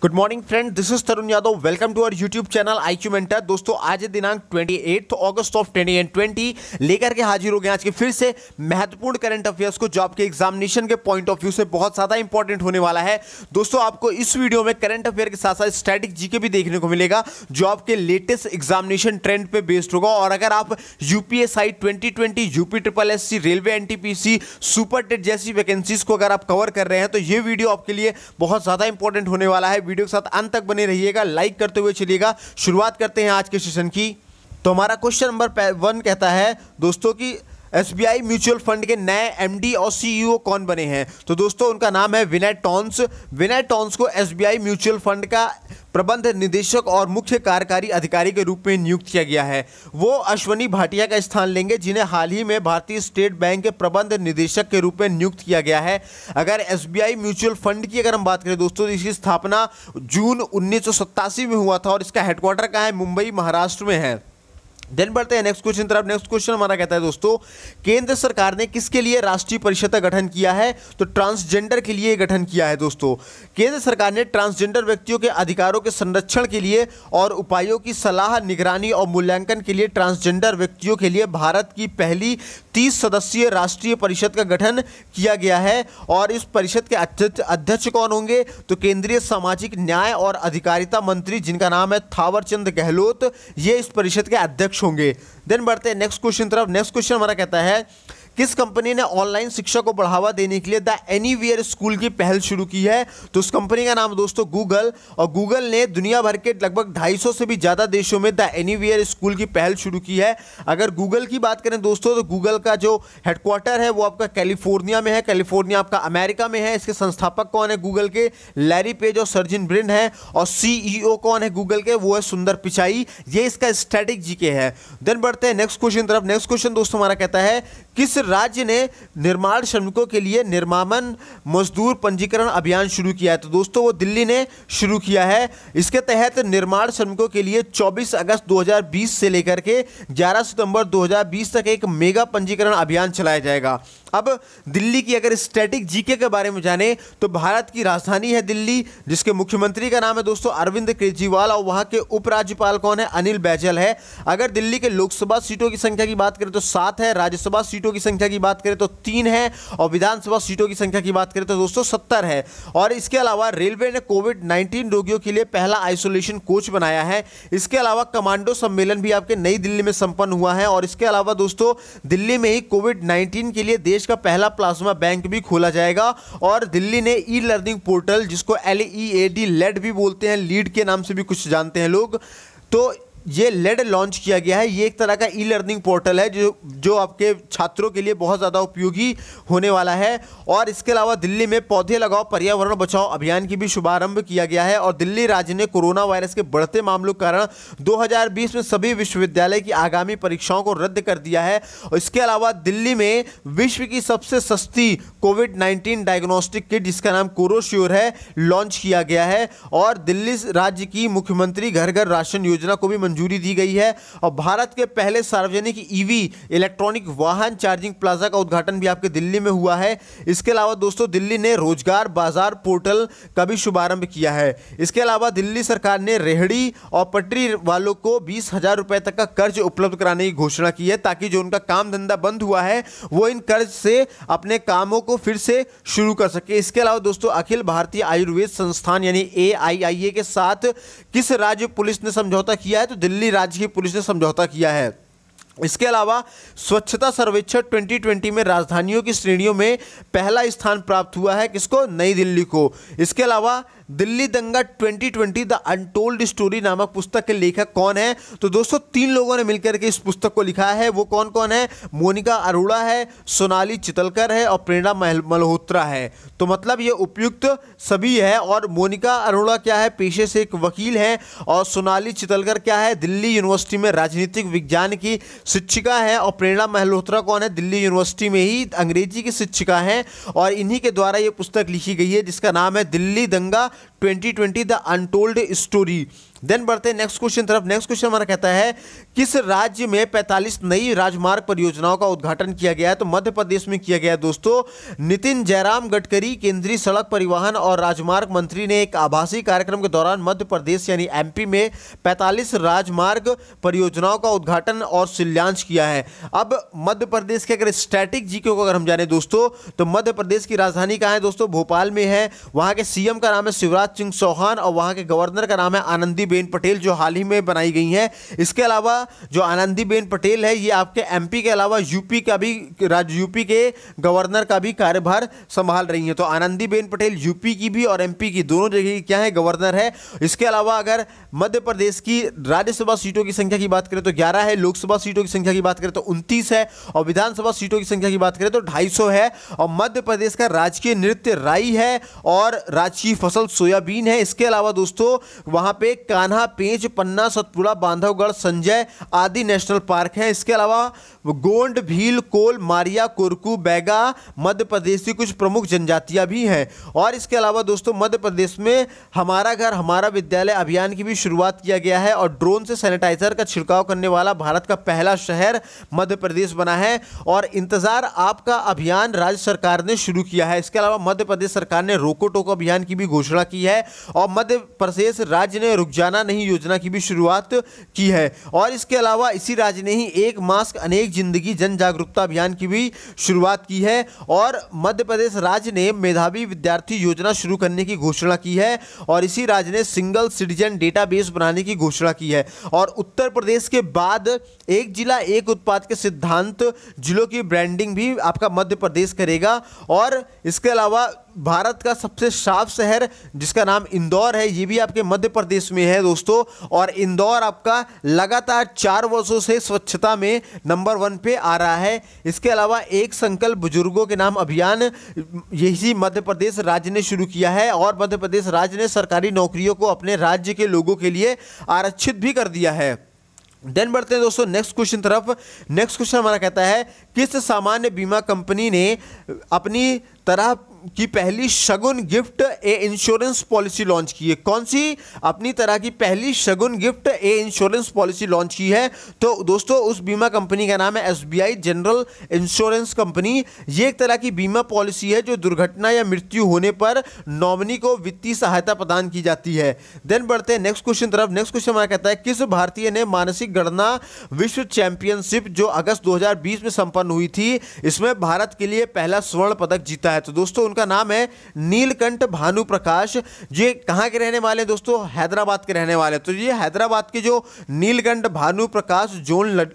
Good morning friend, this is Tarun Yadav. Welcome to our YouTube channel IQ mentor. दोस्तों आज दिनांक 28 अगस्त of 2020 लेकर के हाजिर हो गए आज के फिर से महत्वपूर्ण करंट अफेयर्स को, जो आपके एग्जामिनेशन के पॉइंट ऑफ व्यू से बहुत ज्यादा इंपॉर्टेंट होने वाला है। दोस्तों आपको इस वीडियो में करंट अफेयर के साथ साथ स्टैटिक जीके भी देखने को मिलेगा, जो आपके लेटेस्ट एग्जामिनेशन ट्रेंड पे बेस्ड होगा। और अगर आप UPSI 2020, UP triple SC, railway NTPC, super TET जैसी वैकेंसीज को अगर आप कवर कर रहे हैं तो ये वीडियो आपके लिए बहुत ज्यादा इंपॉर्टेंट होने वाला है। वीडियो के साथ अंत तक बने रहिएगा, लाइक करते हुए चलिएगा। शुरुआत करते हैं आज के सेशन की। तो हमारा क्वेश्चन नंबर 1 कहता है दोस्तों कि एसबीआई म्यूचुअल फंड के नए एमडी और सीईओ कौन बने हैं। तो दोस्तों उनका नाम है विनय टॉन्स। विनय टॉन्स को एसबीआई म्यूचुअल फंड का प्रबंध निदेशक और मुख्य कार्यकारी अधिकारी के रूप में नियुक्त किया गया है। वो अश्वनी भाटिया का स्थान लेंगे, जिन्हें हाल ही में भारतीय स्टेट बैंक के प्रबंध निदेशक के रूप में नियुक्त किया गया है। अगर एसबीआई म्यूचुअल फंड की अगर हम बात करें दोस्तों, तो इसकी स्थापना जून 1987 में हुआ था और इसका हेडक्वार्टर कहाँ है? मुंबई, महाराष्ट्र में है। देन बढ़ते हैं नेक्स्ट क्वेश्चन तरफ। नेक्स्ट क्वेश्चन हमारा कहता है दोस्तों, केंद्र सरकार ने किसके लिए राष्ट्रीय परिषद का गठन किया है? तो ट्रांसजेंडर के लिए गठन किया है। दोस्तों केंद्र सरकार ने ट्रांसजेंडर व्यक्तियों के अधिकारों के संरक्षण के लिए और उपायों की सलाह, निगरानी और मूल्यांकन के लिए ट्रांसजेंडर व्यक्तियों के लिए भारत की पहली 30 सदस्यीय राष्ट्रीय परिषद का गठन किया गया है। और इस परिषद के अध्यक्ष कौन होंगे? तो केंद्रीय सामाजिक न्याय और अधिकारिता मंत्री, जिनका नाम है थावरचंद गहलोत, ये इस परिषद के अध्यक्ष होंगे। देन बढ़ते हैं नेक्स्ट क्वेश्चन तरफ। नेक्स्ट क्वेश्चन हमारा कहता है, किस कंपनी ने ऑनलाइन शिक्षा को बढ़ावा देने के लिए द एनीवेयर स्कूल की पहल शुरू की है? तो उस कंपनी का नाम दोस्तों गूगल। और गूगल ने दुनिया भर के लगभग 250 से भी ज़्यादा देशों में द एनीवेयर स्कूल की पहल शुरू की है। अगर गूगल की बात करें दोस्तों, तो गूगल का जो हेडक्वार्टर है वो आपका कैलिफोर्निया में है। कैलिफोर्निया आपका अमेरिका में है। इसके संस्थापक कौन है गूगल के? लैरी पेज और सर्जिन ब्रिन है। और सीईओ कौन है गूगल के? वो है सुंदर पिचाई। ये इसका स्टैटिक जीके है। देन बढ़ते हैं नेक्स्ट क्वेश्चन तरफ। नेक्स्ट क्वेश्चन दोस्तों हमारा कहता है, किस राज्य ने निर्माण श्रमिकों के लिए निर्माण मजदूर पंजीकरण अभियान शुरू किया है? तो दोस्तों वो दिल्ली ने शुरू किया है। इसके तहत निर्माण श्रमिकों के लिए 24 अगस्त 2020 से लेकर के 11 सितंबर 2020 तक एक मेगा पंजीकरण अभियान चलाया जाएगा। अब दिल्ली की अगर स्टैटिक जीके के बारे में जाने तो भारत की राजधानी है दिल्ली, जिसके मुख्यमंत्री का नाम है दोस्तों अरविंद केजरीवाल और वहां के उपराज्यपाल कौन है? अनिल बैजल है। अगर दिल्ली के लोकसभा सीटों की संख्या की बात करें तो 7 है, राज्यसभा सीटों की संख्या की बात करें तो 3 है और विधानसभा सीटों की संख्या की बात करें तो दोस्तों 70 है। और इसके अलावा रेलवे ने कोविड-19 रोगियों के लिए पहला आइसोलेशन कोच बनाया है। इसके अलावा कमांडो सम्मेलन भी आपके नई दिल्ली में संपन्न हुआ है। और इसके अलावा दोस्तों दिल्ली में ही कोविड-19 के लिए देश का पहला प्लाज्मा बैंक भी खोला जाएगा। और दिल्ली ने ई लर्निंग पोर्टल, जिसको LEAD लेड भी बोलते हैं, लीड के नाम से भी कुछ जानते हैं लोग, तो ये लेड लॉन्च किया गया है। ये एक तरह का ई लर्निंग पोर्टल है जो आपके छात्रों के लिए बहुत ज़्यादा उपयोगी होने वाला है। और इसके अलावा दिल्ली में पौधे लगाओ पर्यावरण बचाओ अभियान की भी शुभारंभ किया गया है। और दिल्ली राज्य ने कोरोना वायरस के बढ़ते मामलों के कारण 2020 में सभी विश्वविद्यालय की आगामी परीक्षाओं को रद्द कर दिया है। और इसके अलावा दिल्ली में विश्व की सबसे सस्ती कोविड-19 डायग्नोस्टिक किट, जिसका नाम कोरोश्योर है, लॉन्च किया गया है। और दिल्ली राज्य की मुख्यमंत्री घर घर राशन योजना को भी मंजूरी दी गई है। और भारत के पहले सार्वजनिक ईवी इलेक्ट्रॉनिक वाहन चार्जिंग प्लाजा का उद्घाटन भी आपके दिल्ली में हुआ है। इसके अलावा दोस्तों दिल्ली ने रोजगार बाजार पोर्टल का भी शुभारंभ किया है। इसके अलावा दिल्ली सरकार ने रेहड़ी और पटरी वालों को 20,000 रुपए तक का कर्ज उपलब्ध कराने की घोषणा की है, ताकि जो उनका काम धंधा बंद हुआ है वो इन कर्ज से अपने कामों को फिर से शुरू कर सके। इसके अलावा दोस्तों अखिल भारतीय आयुर्वेद संस्थान यानी AIIA के साथ किस राज्य पुलिस ने समझौता किया है? तो दिल्ली राज्य की पुलिस ने समझौता किया है। इसके अलावा स्वच्छता सर्वेक्षण 2020 में राजधानियों की श्रेणियों में पहला स्थान प्राप्त हुआ है। किसको? नई दिल्ली को। इसके अलावा दिल्ली दंगा 2020 द अनटोल्ड स्टोरी नामक पुस्तक के लेखक कौन है? तो दोस्तों 3 लोगों ने मिलकर के इस पुस्तक को लिखा है। वो कौन कौन है? मोनिका अरोड़ा है, सोनाली चितलकर है और प्रेरणा मल्होत्रा है। तो मतलब ये उपयुक्त सभी है। और मोनिका अरोड़ा क्या है? पेशे से एक वकील है। और सोनाली चितलकर क्या है? दिल्ली यूनिवर्सिटी में राजनीतिक विज्ञान की शिक्षिका है। और प्रेरणा मल्होत्रा कौन है? दिल्ली यूनिवर्सिटी में ही अंग्रेजी की शिक्षिका है। और इन्हीं के द्वारा ये पुस्तक लिखी गई है, जिसका नाम है दिल्ली दंगा 2020 द अनटोल्ड स्टोरी। देन बढ़ते हैं नेक्स्ट क्वेश्चन तरफ। नेक्स्ट क्वेश्चन हमारा कहता है किस राज्य में 45 नई राजमार्ग परियोजनाओं का उद्घाटन किया गया है? तो मध्य प्रदेश में किया गया है दोस्तों। नितिन जयराम गडकरी केंद्रीय सड़क परिवहन और राजमार्ग मंत्री ने एक आभासी कार्यक्रम के दौरान मध्य प्रदेश यानी एमपी में 45 राजमार्ग परियोजनाओं का उद्घाटन और शिलान्यास किया है। अब मध्य प्रदेश के अगर स्टैटिक जीके को अगर हम जाने दोस्तों, तो मध्य प्रदेश की राजधानी कहाँ है दोस्तों? भोपाल में है। वहाँ के सीएम का नाम है शिवराज सिंह चौहान और वहाँ के गवर्नर का नाम है आनंदीबेन पटेल, जो हाल ही में बनाई गई है। इसके अलावा जो आनंदीबेन पटेल है ये आपके एमपी के अलावा यूपी के गवर्नर का भी कार्यभार संभाल रही हैं। तो आनंदीबेन पटेल यूपी की भी और एमपी की दोनों जगह की क्या है? गवर्नर है। इसके अलावा अगर मध्य प्रदेश की राज्यसभा सीटों की संख्या की बात करें तो 11 है, लोकसभा सीटों की संख्या की बात करें तो 29 है और विधानसभा सीटों की संख्या की बात करें तो 250 है। और मध्य प्रदेश का राजकीय नृत्य राई है और राजकीय फसल सोयाबीन है। इसके अलावा दोस्तों वहां पे कान्हा, पेंच, पन्ना, सतपुड़ा, बांधवगढ़, संजय आदि नेशनल पार्क हैं। इसके अलावा गोंड, भील, कोल, मारिया, कोरकू, बैगा मध्य प्रदेश की कुछ प्रमुख जनजातियां भी हैं। और इसके अलावा दोस्तों मध्य प्रदेश में हमारा घर हमारा विद्यालय अभियान की भी शुरुआत किया गया है और ड्रोन से सैनिटाइजर का छिड़काव करने वाला भारत का पहला शहर मध्य प्रदेश बना है। और इंतजार आपका अभियान राज्य सरकार ने शुरू किया है। इसके अलावा मध्य प्रदेश सरकार ने रोको टोको अभियान की भी घोषणा की है और मध्य प्रदेश राज्य ने रुक जाना नहीं योजना की भी शुरुआत की है। और इसके अलावा इसी राज्य ने ही एक मास्क अनेक जिंदगी जन जागरूकता अभियान की भी शुरुआत की है। और मध्य प्रदेश राज्य ने मेधावी विद्यार्थी योजना शुरू करने की घोषणा की है और इसी राज्य ने सिंगल सिटीजन डेटाबेस बनाने की घोषणा की है। और उत्तर प्रदेश के बाद एक जिला एक उत्पाद के सिद्धांत जिलों की ब्रांडिंग भी आपका मध्य प्रदेश करेगा। और इसके अलावा भारत का सबसे साफ शहर जिसका नाम इंदौर है ये भी आपके मध्य प्रदेश में है दोस्तों। और इंदौर आपका लगातार 4 वर्षों से स्वच्छता में नंबर 1 पे आ रहा है। इसके अलावा एक संकल्प बुजुर्गों के नाम अभियान यही मध्य प्रदेश राज्य ने शुरू किया है और मध्य प्रदेश राज्य ने सरकारी नौकरियों को अपने राज्य के लोगों के लिए आरक्षित भी कर दिया है। देन बढ़ते हैं दोस्तों नेक्स्ट क्वेश्चन तरफ। नेक्स्ट क्वेश्चन हमारा कहता है किस सामान्य बीमा कंपनी ने अपनी तरह की पहली शगुन गिफ्ट ए इंश्योरेंस पॉलिसी लॉन्च की है? कौन सी अपनी तरह की पहली शगुन गिफ्ट ए इंश्योरेंस पॉलिसी लॉन्च की है? तो दोस्तों उस बीमा कंपनी का नाम है एसबीआई जनरल इंश्योरेंस कंपनी। ये एक तरह की बीमा पॉलिसी है जो दुर्घटना या मृत्यु होने पर नॉमिनी को वित्तीय सहायता प्रदान की जाती है। देन बढ़ते हैं नेक्स्ट क्वेश्चन तरफ। नेक्स्ट क्वेश्चन हमारा कहता है किस भारतीय ने मानसिक गणना विश्व चैंपियनशिप जो अगस्त 2020 में संपन्न हुई थी इसमें भारत के लिए पहला स्वर्ण पदक जीता है? तो दोस्तों उनका नाम है नीलकंठ भानु प्रकाश। ये कहाँ के रहने वाले हैं दोस्तों? हैदराबाद के रहने वाले। तो ये हैदराबाद के जो नीलकंठ भानु प्रकाश जोनल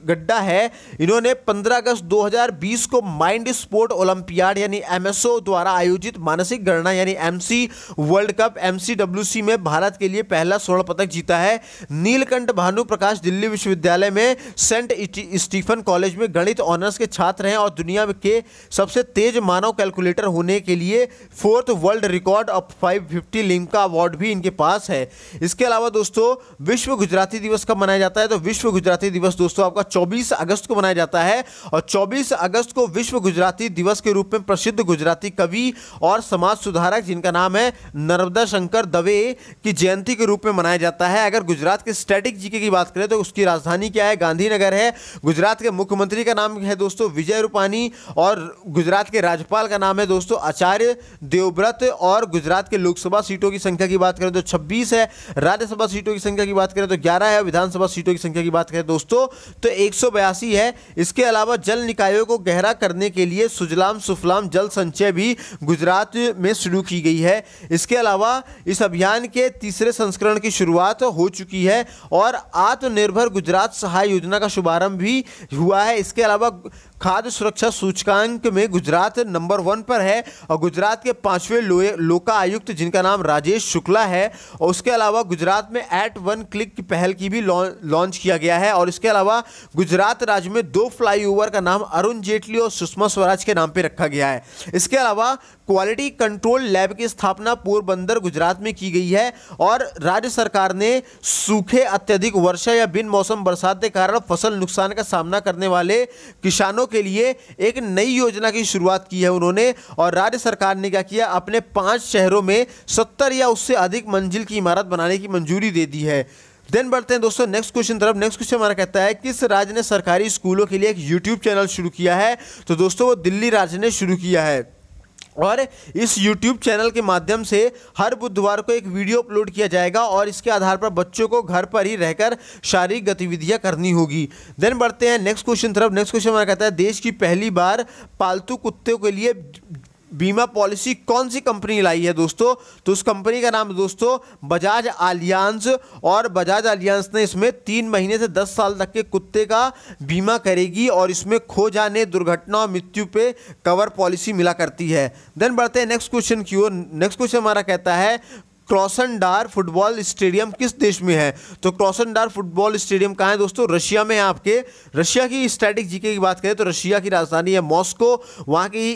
गड्ढा है, इन्होंने 15 अगस्त 2020 को माइंड स्पोर्ट ओलंपियाड यानी एमएसओ द्वारा आयोजित मानसिक गणना यानी एमसी वर्ल्ड कप एमसीडब्ल्यूसी में भारत के लिए पहला स्वर्ण पदक जीता है। नीलकंठ भानु प्रकाश दिल्ली विश्वविद्यालय में सेंट स्टीफन कॉलेज में गणित ऑनर्स के छात्र हैं और दुनिया के सबसे तेज मानव कैलकुलेटर होने के लिए 4th world record of 550 Limca award भी इनके पास है। इसके अलावा दोस्तों विश्व गुजराती दिवस कब मनाया जाता है? तो विश्व गुजराती दिवस दोस्तों आपका 24 अगस्त को मनाया जाता है और 24 अगस्त को विश्व गुजराती दिवस के रूप में प्रसिद्ध गुजराती कवि और समाज सुधारक जिनका नाम है नर्मदा शंकर दवे की जयंती के रूप में मनाया जाता है। अगर गुजरात के स्टैटिक जीके की बात करें तो उसकी राजधानी क्या है? गांधीनगर है। गुजरात के मुख्यमंत्री का नाम है दोस्तों विजय रूपानी और गुजरात के राज्यपाल का नाम है दोस्तों आचार्य देवव्रत। और गुजरात के लोकसभा सीटों की संख्या की बात करें तो 26 है, राज्यसभा सीटों की संख्या की बात करें तो 11 है, विधानसभा सीटों की संख्या की बात करें दोस्तों तो 182 है। इसके अलावा जल निकायों को गहरा करने के लिए सुजलाम सुफलाम जल संचय भी गुजरात में शुरू की गई है। इसके अलावा इस अभियान के तीसरे संस्करण की शुरुआत हो चुकी है और आत्मनिर्भर गुजरात सहाय योजना का शुभारंभ भी हुआ है। इसके अलावा खाद्य सुरक्षा सूचकांक में गुजरात नंबर 1 पर है और गुजरात के 5वें लोका आयुक्त जिनका नाम राजेश शुक्ला है। और उसके अलावा गुजरात में एट 1 क्लिक की पहल की भी लॉन्च किया गया है। और इसके अलावा गुजरात राज्य में 2 फ्लाईओवर का नाम अरुण जेटली और सुषमा स्वराज के नाम पे रखा गया है। इसके अलावा क्वालिटी कंट्रोल लैब की स्थापना पोरबंदर गुजरात में की गई है और राज्य सरकार ने सूखे, अत्यधिक वर्षा या बिन मौसम बरसात के कारण फसल नुकसान का सामना करने वाले किसानों के लिए एक नई योजना की शुरुआत की है उन्होंने। और राज्य सरकार ने क्या किया, अपने 5 शहरों में 70 या उससे अधिक मंजिल की इमारत बनाने की मंजूरी दे दी है। देन बढ़ते हैं दोस्तों नेक्स्ट क्वेश्चन तरफ। नेक्स्ट क्वेश्चन हमारा कहता है किस राज्य ने सरकारी स्कूलों के लिए एक यूट्यूब चैनल शुरू किया है? तो दोस्तों वो दिल्ली राज्य ने शुरू किया है। और इस YouTube चैनल के माध्यम से हर बुधवार को एक वीडियो अपलोड किया जाएगा और इसके आधार पर बच्चों को घर पर ही रहकर शारीरिक गतिविधियां करनी होगी। देन बढ़ते हैं नेक्स्ट क्वेश्चन तरफ। नेक्स्ट क्वेश्चन हमारा कहता है देश की पहली बार पालतू कुत्ते के लिए बीमा पॉलिसी कौन सी कंपनी लाई है दोस्तों? तो उस कंपनी का नाम दोस्तों बजाज आलियांज। और बजाज आलियांज ने इसमें 3 महीने से 10 साल तक के कुत्ते का बीमा करेगी और इसमें खो जाने, दुर्घटना और मृत्यु पे कवर पॉलिसी मिला करती है। देन बढ़ते हैं नेक्स्ट क्वेश्चन की ओर। नेक्स्ट क्वेश्चन हमारा कहता है क्रासनडार फुटबॉल स्टेडियम किस देश में है? तो क्रासनडार फुटबॉल स्टेडियम कहाँ है दोस्तों? रशिया में है आपके। रशिया की स्टैटिक जीके की बात करें तो रशिया की राजधानी है मॉस्को। वहाँ की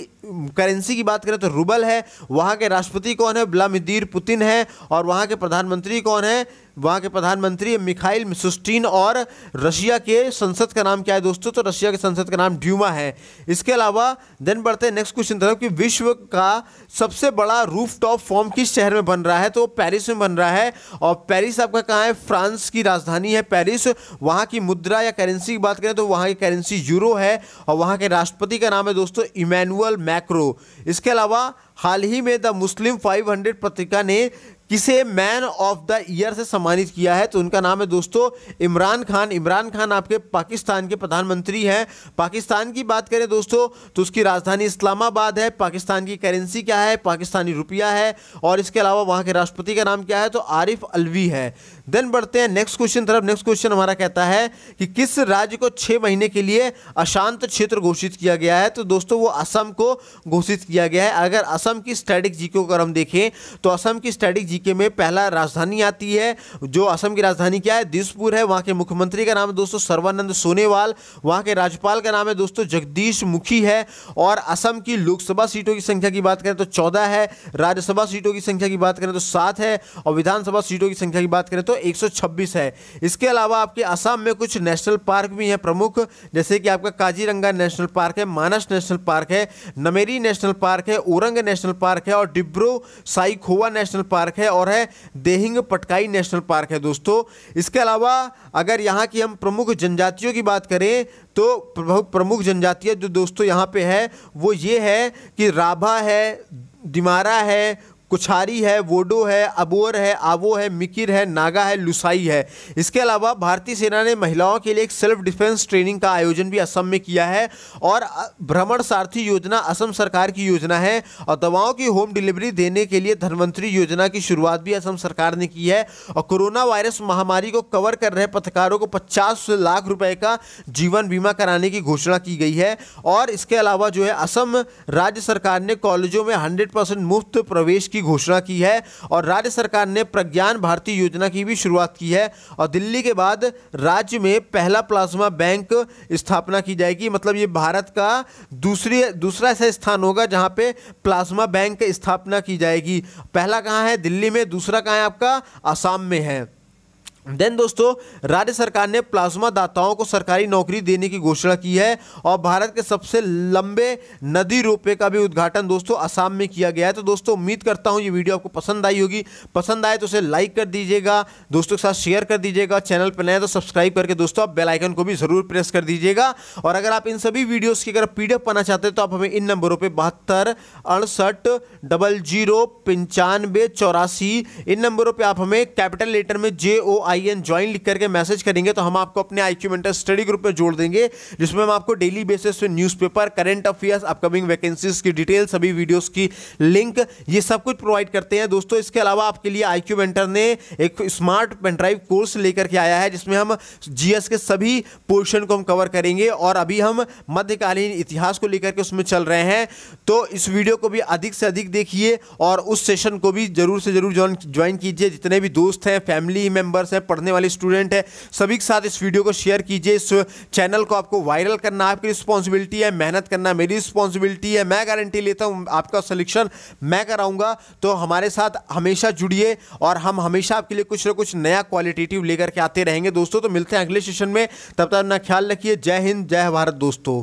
करेंसी की बात करें तो रूबल है। वहाँ के राष्ट्रपति कौन है? व्लादिमीर पुतिन है। और वहाँ के प्रधानमंत्री कौन है? वहाँ के प्रधानमंत्री मिखाइल मिशुस्टिन। और रशिया के संसद का नाम क्या है दोस्तों? तो रशिया के संसद का नाम ड्यूमा है। इसके अलावा देन बढ़ते हैं नेक्स्ट क्वेश्चन तरफ कि विश्व का सबसे बड़ा रूफटॉप फॉर्म किस शहर में बन रहा है? तो पेरिस में बन रहा है। और पेरिस आपका कहाँ है? फ्रांस की राजधानी है पेरिस। वहाँ की मुद्रा या करेंसी की बात करें तो वहाँ की करेंसी यूरो है। और वहाँ के राष्ट्रपति का नाम है दोस्तों इमैनुअल मैक्रो। इसके अलावा हाल ही में द मुस्लिम 500 पत्रिका ने किसे मैन ऑफ द ईयर से सम्मानित किया है? तो उनका नाम है दोस्तों इमरान खान। इमरान खान आपके पाकिस्तान के प्रधानमंत्री हैं। पाकिस्तान की बात करें दोस्तों तो उसकी राजधानी इस्लामाबाद है। पाकिस्तान की करेंसी क्या है? पाकिस्तानी रुपया है। और इसके अलावा वहाँ के राष्ट्रपति का नाम क्या है? तो आरिफ अलवी है। देन बढ़ते हैं नेक्स्ट क्वेश्चन तरफ। नेक्स्ट क्वेश्चन हमारा कहता है कि किस राज्य को 6 महीने के लिए अशांत क्षेत्र घोषित किया गया है? तो दोस्तों वो असम को घोषित किया गया है। अगर असम की स्टैटिक जीके को अगर हम देखें तो असम की स्टैटिक जीके में पहला राजधानी आती है। जो असम की राजधानी क्या है? दिसपुर है। वहाँ के मुख्यमंत्री का नाम है दोस्तों सर्बानंद सोनोवाल। वहाँ के राज्यपाल का नाम है दोस्तों जगदीश मुखी है। और असम की लोकसभा सीटों की संख्या की बात करें तो 14 है। राज्यसभा सीटों की संख्या की बात करें तो 7 है। और विधानसभा सीटों की संख्या की बात करें तो 126 है। इसके अलावा आपके असम में कुछ नेशनल पार्क भी हैं प्रमुख, जैसे कि आपका काजीरंगा नेशनल पार्क है, मानस नेशनल पार्क है, नमेरी नेशनल पार्क है, ओरंग नेशनल पार्क है और डिब्रू साइखोवा नेशनल पार्क है और है देहिंग पटकाई नेशनल पार्क है दोस्तों। इसके अलावा अगर यहाँ की हम प्रमुख जनजातियों की बात करें तो प्रमुख जनजातियाँ जो दोस्तों यहाँ पे है वो ये है कि राभा है, दिमारा है, कुछारी है, वोडो है, अबोर है, आवो है, मिकिर है, नागा है, लुसाई है। इसके अलावा भारतीय सेना ने महिलाओं के लिए एक सेल्फ डिफेंस ट्रेनिंग का आयोजन भी असम में किया है। और भ्रमण सारथी योजना असम सरकार की योजना है। और दवाओं की होम डिलीवरी देने के लिए धन्वंतरी योजना की शुरुआत भी असम सरकार ने की है। और कोरोना वायरस महामारी को कवर कर रहे पत्रकारों को 50 लाख रुपए का जीवन बीमा कराने की घोषणा की गई है। और इसके अलावा जो है असम राज्य सरकार ने कॉलेजों में 100% मुफ्त प्रवेश की घोषणा की है। और राज्य सरकार ने प्रज्ञान भारती योजना की भी शुरुआत की है। और दिल्ली के बाद राज्य में पहला प्लाज्मा बैंक स्थापना की जाएगी। मतलब ये भारत का दूसरा ऐसा स्थान होगा जहां पे प्लाज्मा बैंक स्थापना की जाएगी। पहला कहां है? दिल्ली में। दूसरा कहां है आपका? असम में है। देन दोस्तों राज्य सरकार ने प्लाज्मा दाताओं को सरकारी नौकरी देने की घोषणा की है। और भारत के सबसे लंबे नदी रोपवे का भी उद्घाटन दोस्तों असम में किया गया है। तो दोस्तों उम्मीद करता हूं ये वीडियो आपको पसंद आई होगी। पसंद आए तो उसे लाइक कर दीजिएगा, दोस्तों के साथ शेयर कर दीजिएगा, चैनल पर नए तो सब्सक्राइब करके दोस्तों आप बेल आइकन को भी जरूर प्रेस कर दीजिएगा। और अगर आप इन सभी वीडियोस की अगर PDF पाना चाहते हैं तो आप हमें इन नंबरों पर 72 68 00 95 84 इन नंबरों पर आप हमें कैपिटल लेटर में JOIN ज्वाइन लिख करके मैसेज करेंगे तो हम आपको अपने IQ मेंटर स्टडी ग्रुप में जोड़ देंगे, जिसमें हम आपको डेली बेसिस पे newspaper, current affairs, upcoming vacancies की डिटेल, सभी वीडियोस की लिंक, ये सब कुछ प्रोवाइड करते हैं दोस्तों। इसके अलावा आपके लिए IQ मेंटर ने एक स्मार्ट पेन ड्राइव कोर्स लेकर के आया है जिसमें हम GS के सभी पोर्शन को हम कवर करेंगे। और अभी हम मध्यकालीन इतिहास को लेकर के उसमें चल रहे हैं। तो इस वीडियो को भी अधिक से अधिक देखिए और उस सेशन को भी जरूर से जरूर ज्वाइन कीजिए। जितने भी दोस्त हैं, फैमिली मेंबर्स हैं, पढ़ने वाले स्टूडेंट है, सभी के साथ इस वीडियो को शेयर कीजिए। इस चैनल को आपको वायरल करना आपकी रिस्पॉन्सिबिलिटी है, मेहनत करना मेरी रिस्पॉन्सिबिलिटी है। मैं गारंटी लेता हूं आपका सिलेक्शन मैं कराऊंगा। तो हमारे साथ हमेशा जुड़िए और हम हमेशा आपके लिए कुछ ना कुछ नया क्वालिटेटिव लेकर के आते रहेंगे दोस्तों। तो मिलते हैं अगले सेशन में, तब तक अपना ख्याल रखिए। जय हिंद, जय भारत दोस्तों।